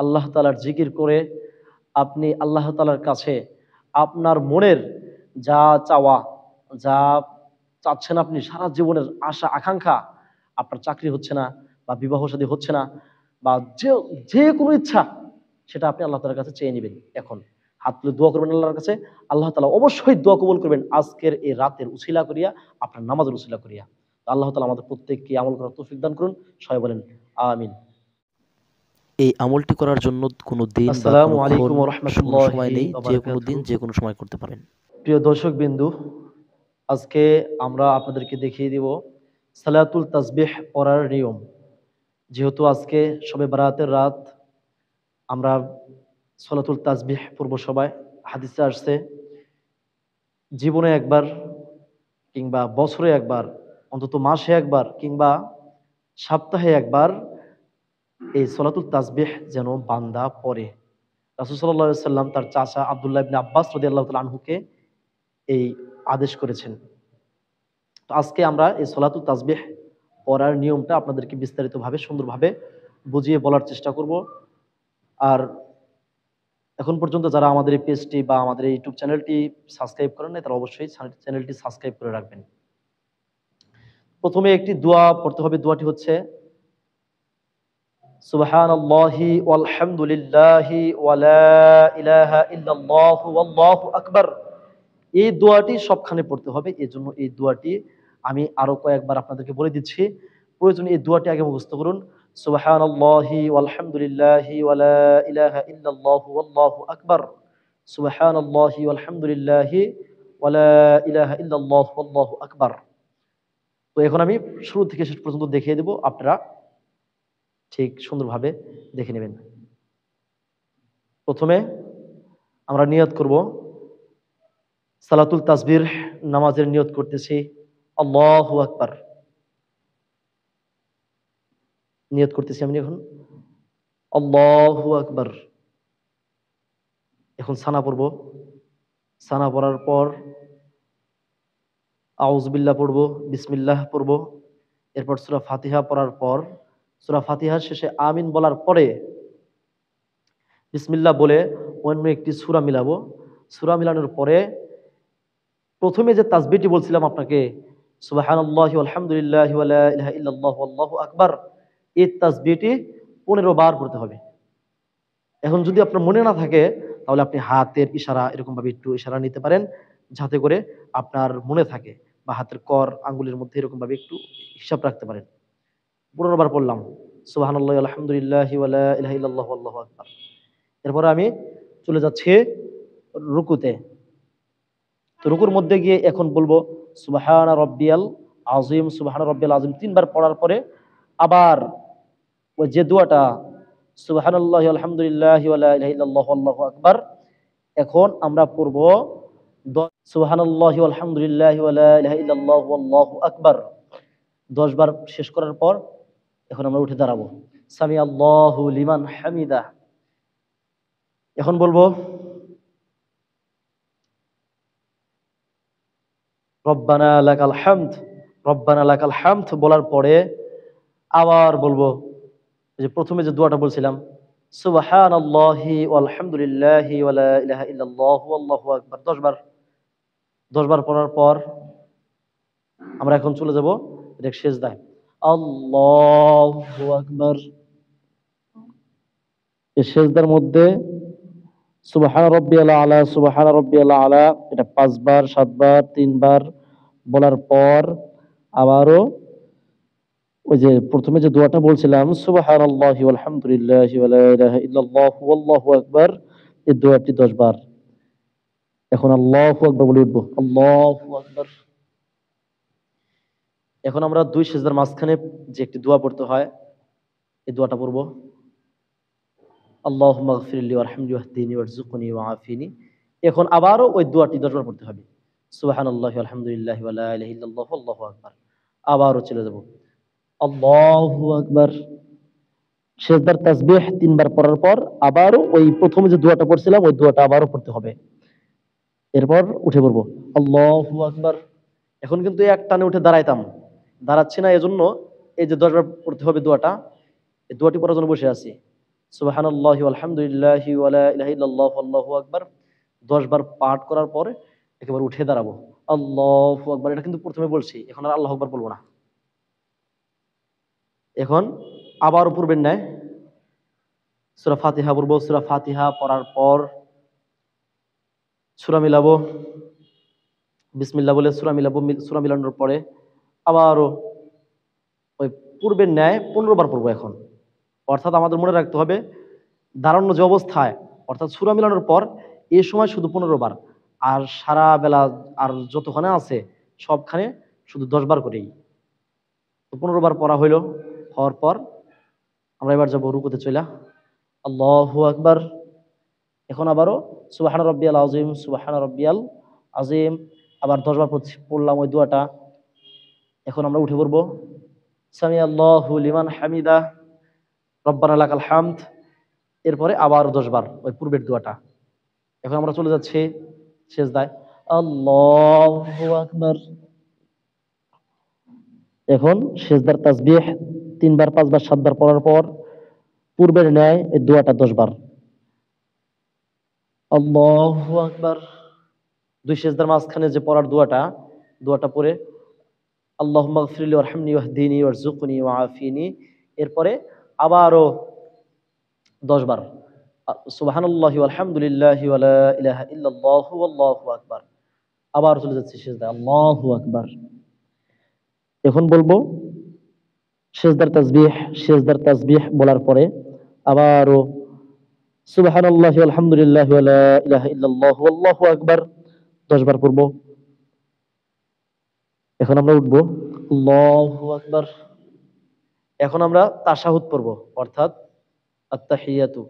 আল্লাহ তাআলার জিকির করে আপনি আল্লাহ তাআলার কাছে আপনার মনের যা চাওয়া, যা চাচ্ছেন আপনি সারা জীবনের আশা আকাঙ্ক্ষা, আপনার চাকরি হচ্ছে না বা বিবাহ শাদী হচ্ছে না বা যে যে কোনো ইচ্ছা, সেটা আপনি আল্লাহ তাআলার কাছে চেয়ে নেবেন। এখন হাত তুলে দোয়া করবেন আল্লাহর কাছে। আল্লাহ তাআলা অবশ্যই দোয়া কবুল করবেন আজকের এই রাতের উছিলা করিয়া, আপনার নামাজের উছিলা করিয়া। আল্লাহ তাআলা আমাদের প্রত্যেককে আমল করার তৌফিক দান করুন। সবাই বলেন আমিন। এই আমলটি করার জন্য কোনো দিন বা আসসালামু কোনো ক্ষণ, আলাইকুম ওয়া কোনো সময় রাহমাতুল্লাহি নেই। ওয়া যে কোনো দিন বারাকাতুহু। যে কোনো সময় করতে পারেন। প্রিয় দর্শক বিন্দু, আজকে আমরা আপনাদেরকে দেখিয়ে দিব সালাতুল তাসবিহ পড়ার নিয়ম। যেহেতু আজকে শবে বারাতের রাত, আমরা সালাতুল তাসবিহ পড়ব সবাই। হাদিসে আসছে জীবনে একবার কিংবা বছরে একবার, অন্তত মাসে একবার কিংবা সপ্তাহে একবার এই সালাতুল তাসবিহ যেন বান্দা পড়ে। রাসূল সাল্লাল্লাহু আলাইহি সাল্লাম তার চাচা আব্দুল্লাহ ইবনে আব্বাস রাদিয়াল্লাহু তাআলা আনহুকে এই আদেশ করেছেন। তো আজকে আমরা এই সালাতুল তাসবিহ পড়ার নিয়মটা আপনাদেরকে বিস্তারিতভাবে সুন্দরভাবে বুঝিয়ে বলার চেষ্টা করব। আর এখন পর্যন্ত যারা আমাদের এই পেজটি বা আমাদের এই ইউটিউব চ্যানেলটি সাবস্ক্রাইব করেন নাই, তারা অবশ্যই চ্যানেলটি সাবস্ক্রাইব করে রাখবেন। প্রথমে একটি দোয়া পড়তে হবে। দোয়াটি হচ্ছে সুবহানাল্লাহি ওয়ালহামদুলিল্লাহি ওয়া লা ইলাহা ইল্লাল্লাহু ওয়াল্লাহু আকবার। এই দোয়াটি সবখানে পড়তে হবে। এজন্য এই দোয়াটি আমি আরো কয়েকবার আপনাদেরকে বলে দিচ্ছি। প্রয়োজনে এই দোয়াটি আগে মুখস্থ করুন। সুবহানাল্লাহি ওয়ালহামদুলিল্লাহি ওয়া লা ইলাহা ইল্লাল্লাহু ওয়াল্লাহু আকবার। সুবহানাল্লাহি ওয়ালহামদুলিল্লাহি ওয়া লা ইলাহা ইল্লাল্লাহু ওয়াল্লাহু আকবার। তো এখন আমি শুরু থেকে শেষ পর্যন্ত দেখিয়ে দেব, আপনারা ঠিক সুন্দরভাবে দেখে নেবেন। প্রথমে আমরা নিয়ত করব, সালাতুল তাসবিহ নামাজের নিয়ত করতেছি। আল্লাহু আকবার। নিয়ত করতেছি আমি এখন আল্লাহু আকবার। এখন সানা পড়ব। সানা পড়ার পর আউযু বিল্লাহ পড়ব, বিসমিল্লাহ পড়ব। এরপর সূরা ফাতিহা পড়ার পর সূরা ফাতিহার শেষে আমিন বলার পরে বিসমিল্লাহ বলে অন্য একটি সূরা মিলাবো। সূরা মিলানোর পরে প্রথমে যে তাসবিহটি বলছিলাম আপনাকে, সুবহানাল্লাহি ওয়ালহামদুলিল্লাহি ওয়া লা ইলাহা ইল্লাল্লাহু আল্লাহু আকবার, এই তাসবিহটি 15 বার পড়তে হবে। এখন যদি আপনার মনে না থাকে, তাহলে আপনি হাতের ইশারা এরকম ভাবে একটু ইশারা নিতে পারেন, যাতে করে আপনার মনে থাকে, বা হাতের কর আঙ্গুলের মধ্যে এরকম ভাবে একটু হিসাব রাখতে পারেন। 15 বার পড়লাম সুবহানাল্লাহি আলহামদুলিল্লাহি ওয়া লা ইলাহা ইল্লাল্লাহু আল্লাহু আকবার। এরপরে আমি চলে যাচ্ছি রুকুতে। তো রুকুর মধ্যে গিয়ে এখন বলবো সুবহানা রাব্বিয়াল আযীম, সুবহানা রাব্বিয়াল আযীম 3 বার পড়ার পরে আবার ওই যে দোয়াটা সুবহানাল্লাহি আলহামদুলিল্লাহি ওয়া লা ইলাহা ইল্লাল্লাহু আল্লাহু আকবার, এখন আমরা পড়ব সুবহানাল্লাহি আলহামদুলিল্লাহি ওয়া লা ইলাহা ইল্লাল্লাহু আল্লাহু আকবার। 10 বার শেষ করার পর এখন আমরা উঠে দাঁড়াবো। সামি আল্লাহু লিমান হামিদা। এখন বলবো রব্বানা লাকাল হামদ, রব্বানা লাকাল হামদ বলার পরে আবার বলবো যে প্রথমে যে দোয়াটা বলছিলাম সুবহানাল্লাহি ওয়ালহামদুলিল্লাহি ওয়া লা ইলাহা ইল্লাল্লাহু আল্লাহু আকবার 10 বার। 10 বার পড়ার পর আমরা এখন চলে যাব ডাইরেক্ট সিজদায়। আল্লাহু আকবার। এই সিজদার মধ্যে সুবহান রাব্বিয়াল আলা, সুবহান রাব্বিয়াল আলা, এটা 5 বার 7 বার 3 বার বলার পর আবারও ওই যে প্রথমে যে দোয়াটা বলছিলাম সুবহানাল্লাহি ওয়ালহামদুলিল্লাহি ওয়া লা ইলাহা ইল্লাল্লাহু আল্লাহু আকবার, এই দোয়াটি 10 বার। এখন আল্লাহু আকবার বলে উঠবো, আল্লাহু আকবার। এখন আমরা দুই সিজদার মাঝখানে যে একটি দোয়া পড়তে হয়, এই দোয়াটা পড়বো আল্লাহুম্মা গফিরলি ওয়ারহামনি ওয়াহদিনি ওয়ারযুকনি ওয়াআফিনি। এখন আবারও ওই দোয়াটি 10 বার পড়তে হবে সুবহানাল্লাহি আলহামদুলিল্লাহি ওয়া লা ইলাহা ইল্লাল্লাহু আল্লাহু আকবার। আবারও চলে যাব আল্লাহু আকবার। সিজদার তাসবিহ 3 বার পড়ার পর আবারও ওই প্রথমে যে দোয়াটা পড়ছিলাম ওই দোয়াটা আবারও পড়তে হবে। এরপর উঠে পড়বো আল্লাহু আকবার। এখন কিন্তু এক টানে উঠে দাঁড়াইতাম, দাঁড়াচ্ছি না, এজন্য এই যে 10 বার পড়তে হবে দোয়াটা, এই দোয়াটি পড়ার জন্য বসে আছি। সুবহানাল্লাহি আলহামদুলিল্লাহি ওয়া লা ইলাহা ইল্লাল্লাহু আল্লাহু আকবার 10 বার পাঠ করার পরে একেবারে উঠে দাঁড়াবো। আল্লাহু আকবার, এটা কিন্তু প্রথমে বলছি, এখন আর আল্লাহু আকবার বলবো না। এখন আবার পূর্বের ন্যায় সূরা ফাতিহা পড়বো। সূরা ফাতিহা পড়ার পর সূরা মিলাবো, বিসমিল্লাহ বলে সূরা মিলাবো। সূরা মিলানোর পরে আবারও ওই পূর্বের ন্যায় 15 বার পড়বো এখন। অর্থাৎ আমাদের মনে রাখতে হবে দাঁড়ানো যে অবস্থায়, অর্থাৎ সূরা মিলানোর পর এই সময় শুধু 15 বার, আর সারা বেলা আর যতক্ষণে আছে সবখানে শুধু 10 বার করেই। তো 15 বার পড়া হইল। হওয়ার পর আমরা এবার যাবো রুকুতে চলা। আল্লাহু আকবার। এখন আবারও সুবহান রাব্বিয়াল আযীম, সুবহান রাব্বিয়াল আযীম আবার 10 বার পড়লাম ওই দোয়াটা। এখন আমরা উঠে পড়বো সামি আল্লাহু লিমান হামিদা, রব্বানা লাকাল হামদ। এরপরে আবার 10 বার ওই পূর্বের দোয়াটা। এখন আমরা চলে যাচ্ছি সেজদায়। আল্লাহু আকবার। এখন সেজদার তাসবিহ 3 বার 5 বার 7 বার পড়ার পর পূর্বের ন্যায় এই দোয়াটা 10 বার। আল্লাহু আকবার। দুই সেজদার মাঝখানে যে পড়ার দোয়াটা পড়ে আল্লাহুম্মা গফিরলি ওয়ারহামনি ওয়াহদিনি ওয়ারযুকনি ওয়াআফিনি। এরপরে আবারও 10 বার সুবহানাল্লাহি ওয়ালহামদুলিল্লাহি ওয়া লা ইলাহা ইল্লাল্লাহু আল্লাহু আকবার। আবার চলে যাচ্ছি সেজদায়। আল্লাহু আকবার। এখন বলবো সেজদার তাসবিহ বলার পরে আবারও সুবহানাল্লাহি ওয়ালহামদুলিল্লাহি ওয়া লা ইলাহা ইল্লাল্লাহু আল্লাহু আকবার 10 বার পড়বো। এখন আমরা উঠবো আল্লাহু আকবার। এখন আমরা তাশাহুদ পড়বো, অর্থাৎ আত্তাহিয়াতু।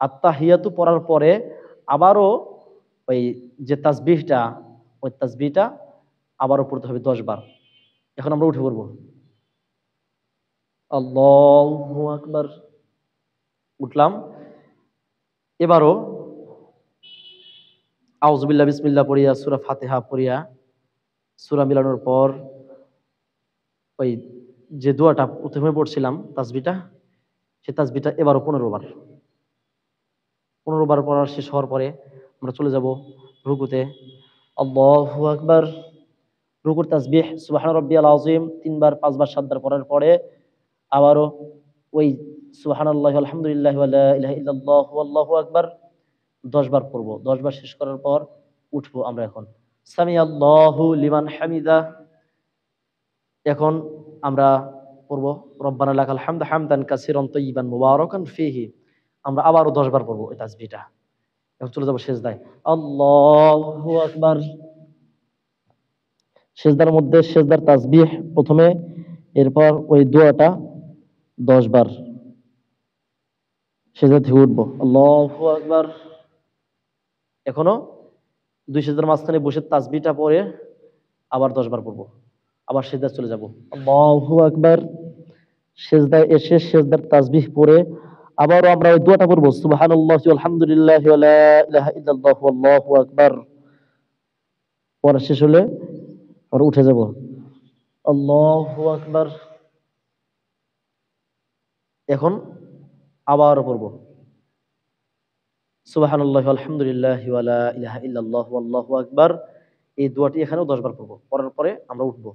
আত্তাহিয়াতু পড়ার পরে আবারও ওই যে তাসবিহটা, ওই তাসবিহটা আবারও পড়তে হবে 10 বার। এখন আমরা উঠে পড়বো আল্লাহু আকবার। উঠলাম। এবারও আউযুবিল্লাহ বিসমিল্লাহ পড়িয়া সূরা ফাতিহা পড়িয়া সূরা মিলানোর পর ওই যে দোয়াটা প্রথমে পড়ছিলাম তাসবিহটা, সেই তাসবিহটা এবারও 15 বার। 15 বার পড়া শেষ হওয়ার পরে আমরা চলে যাব রুকুতে। আল্লাহু আকবার। রুকুর তাসবিহ সুবহান রাব্বিয়াল আযীম 3 বার 5 বার 7 বার পড়ার পরে আবারও ওই সুবহানাল্লাহি আলহামদুলিল্লাহি ওয়া লা ইলাহা ইল্লাল্লাহু আল্লাহু আকবার 10 বার পড়বো। 10 বার শেষ করার পর উঠবো আমরা এখন সামি আল্লাহু লিমান হামিদা। এখন আমরা পড়বো রব্বানা লাকাল হামদ হামদান কাসীরান তাইয়িবান মুবারাকান ফীহি। আমরা আবারও 10 বার পড়বো এই তাসবিহটা। এখন চলে যাবো সেজদায়। আল্লাহু আকবার। সেজদার মধ্যে সেজদার তাসবিহ প্রথমে, এরপর ওই দোয়াটা 10 বার। সেজদা থেকে উঠবো আল্লাহু আকবার। এখনো দুই সেজদার মাঝখানে বসে তাসবিহটা পড়ে আবার 10 বার পড়বো। আবার সেজদায় চলে যাব আল্লাহু আকবার। সেজদায় এসে সেজদার তাসবিহ পড়ে আবারও আমরা ওই দোয়াটা পড়বো সুবহানাল্লাহি ওয়ালহামদুলিল্লাহি ওয়া লা ইলাহা ইল্লাল্লাহু আল্লাহু আকবার। পড়া শেষ হলে আমরা উঠে যাব আল্লাহু আকবার। এখন আবার পড়বো সুবহানাল্লাহি আলহামদুলিল্লাহি ওয়া লা ইলাহা ইল্লাল্লাহু আল্লাহু আকবার। এই দোয়াটি এখানেও 10 বার পড়বো। পড়ার পরে আমরা উঠবো।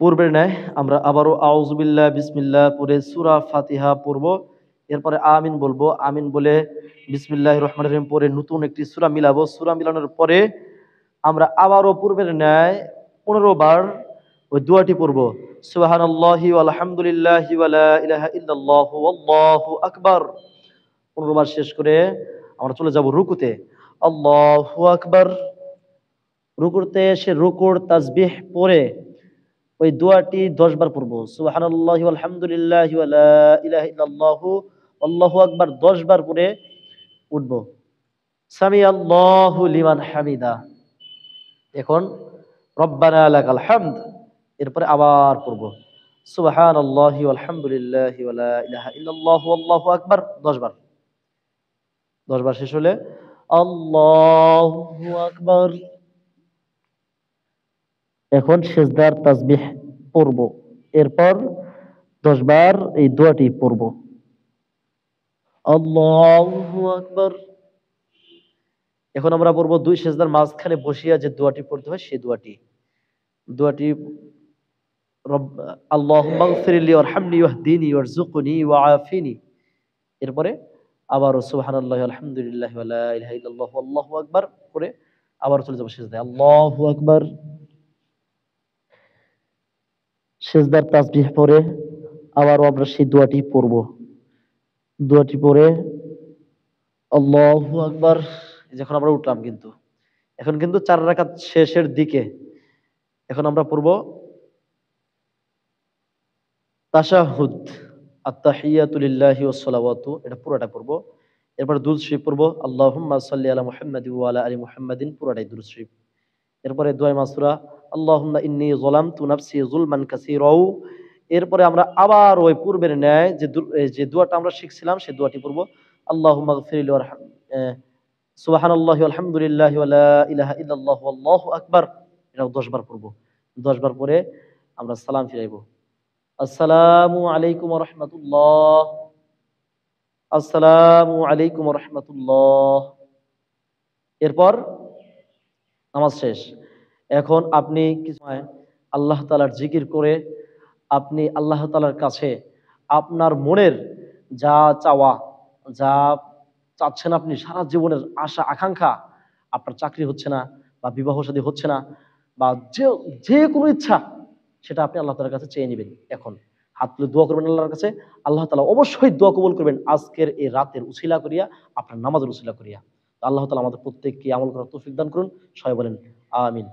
পূর্বের ন্যায় আমরা আবারও আউযুবিল্লাহ বিসমিল্লাহ পড়ে সূরা ফাতিহা পড়বো। এরপরে আমিন বলবো। আমিন বলে বিসমিল্লাহির রহমানির রহিম পড়ে নতুন একটি সূরা মিলাবো। সূরা মিলানোর পরে আমরা আবারও পূর্বের ন্যায় 15 বার ওই দোয়াটি পড়বো সুবহানাল্লাহি ওয়ালহামদুলিল্লাহি ওয়া লা ইলাহা ইল্লাল্লাহু আল্লাহু আকবার। 15 বার শেষ করে আমরা চলে যাব রুকুতে। আল্লাহু আকবার। রুকুতে এসে রুকুর তাসবিহ পড়ে ওই দোয়াটি 10 বার পড়বো সুবহানাল্লাহি ওয়ালহামদুলিল্লাহি ওয়া লা ইলাহা ইল্লাল্লাহু আল্লাহু আকবার 10 বার পড়ে উঠবো সামি আল্লাহু লিমান হামিদা। এখন রব্বানা লাকাল হামদ। এরপরে আবার পড়বো সুবহানাল্লাহি ওয়ালহামদুলিল্লাহি ওয়া লা ইলাহা ইল্লাল্লাহু আল্লাহু আকবার 10 বার। 10 বার শেষ হলে আল্লাহু আকবার। এখন সেজদার তাসবিহ পড়ব, এরপর 10 বার এই দোয়াটি পড়ব। আল্লাহু আকবার। এখন আমরা পড়ব দুই সেজদার মাঝখানে বসিয়া যে দোয়াটি পড়তে হয় সেই দোয়াটি রব আল্লাহুম্মা গফিরলি ওয়ারহামনি ওয়াহদিনি ওয়ারযুকনি ওয়াআফিনি। এরপরে আবার সুবহানাল্লাহি আলহামদুলিল্লাহি ওয়া লা ইলাহা ইল্লাল্লাহু আল্লাহু আকবার করে আবার চলে যাব সিজদায়। আল্লাহু আকবার। সিজদার তাসবিহ পড়ে আবারও আমরা সেই দোয়াটি পড়ব। দোয়াটি পড়ে আল্লাহু আকবার। যখন আমরা উঠলাম কিন্তু এখন কিন্তু 4 রাকাত শেষের দিকে। এখন আমরা পড়ব তাশাহুদ, আত-তাহিয়াতু লিল্লাহি ওয়াস সালাওয়াতু, এটা পুরোটা পড়ব। এরপর দুরূদ শরীফ পড়ব, আল্লাহুম্মা সাল্লি আলা মুহাম্মাদিন ওয়া আলা আলি মুহাম্মাদিন, পুরোটাই দুরূদ শরীফ। এরপরে দোয়া মাসুরা, আল্লাহুম্মা ইন্নী যালামতু নাফসি যুলমান কাসীরাও। এরপরে আমরা আবার ওই পূর্বের ন্যায় যে দোয়াটা আমরা শিখছিলাম সেই দোয়াটি পড়ব, আল্লাহুম্মা গফিরলি ওয়ারহাম সুবহানাল্লাহি ওয়ালহামদুলিল্লাহি ওয়া লা ইলাহা ইল্লাল্লাহু আল্লাহু আকবার, এটাও 10 বার পড়ব। 10 বার পরে আমরা সালাম ফিরাইব। আসসালামু আলাইকুম ওয়া রাহমাতুল্লাহ, আসসালামু আলাইকুম ওয়া রাহমাতুল্লাহ। এরপর নামাজ শেষ। এখন আপনি কিছু সময় আল্লাহ তাআলার জিকির করে আপনি আল্লাহ তাআলার কাছে আপনার মনের যা চাওয়া, যা চাচ্ছেন আপনি সারা জীবনের আশা আকাঙ্ক্ষা, আপনার চাকরি হচ্ছে না বা বিবাহ শাদী হচ্ছে না বা যে যে কোনো ইচ্ছা, সেটা আপনি আল্লাহ তাআলার কাছে চেয়ে নেবেন। এখন হাত তুলে দোয়া করবেন আল্লাহর কাছে। আল্লাহ তাআলা অবশ্যই দোয়া কবুল করবেন আজকের এই রাতের উছিলা করিয়া, আপনার নামাজের উছিলা করিয়া। আল্লাহ তাআলা আমাদের প্রত্যেককে আমল করার তৌফিক দান করুন। সবাই বলেন আমিন।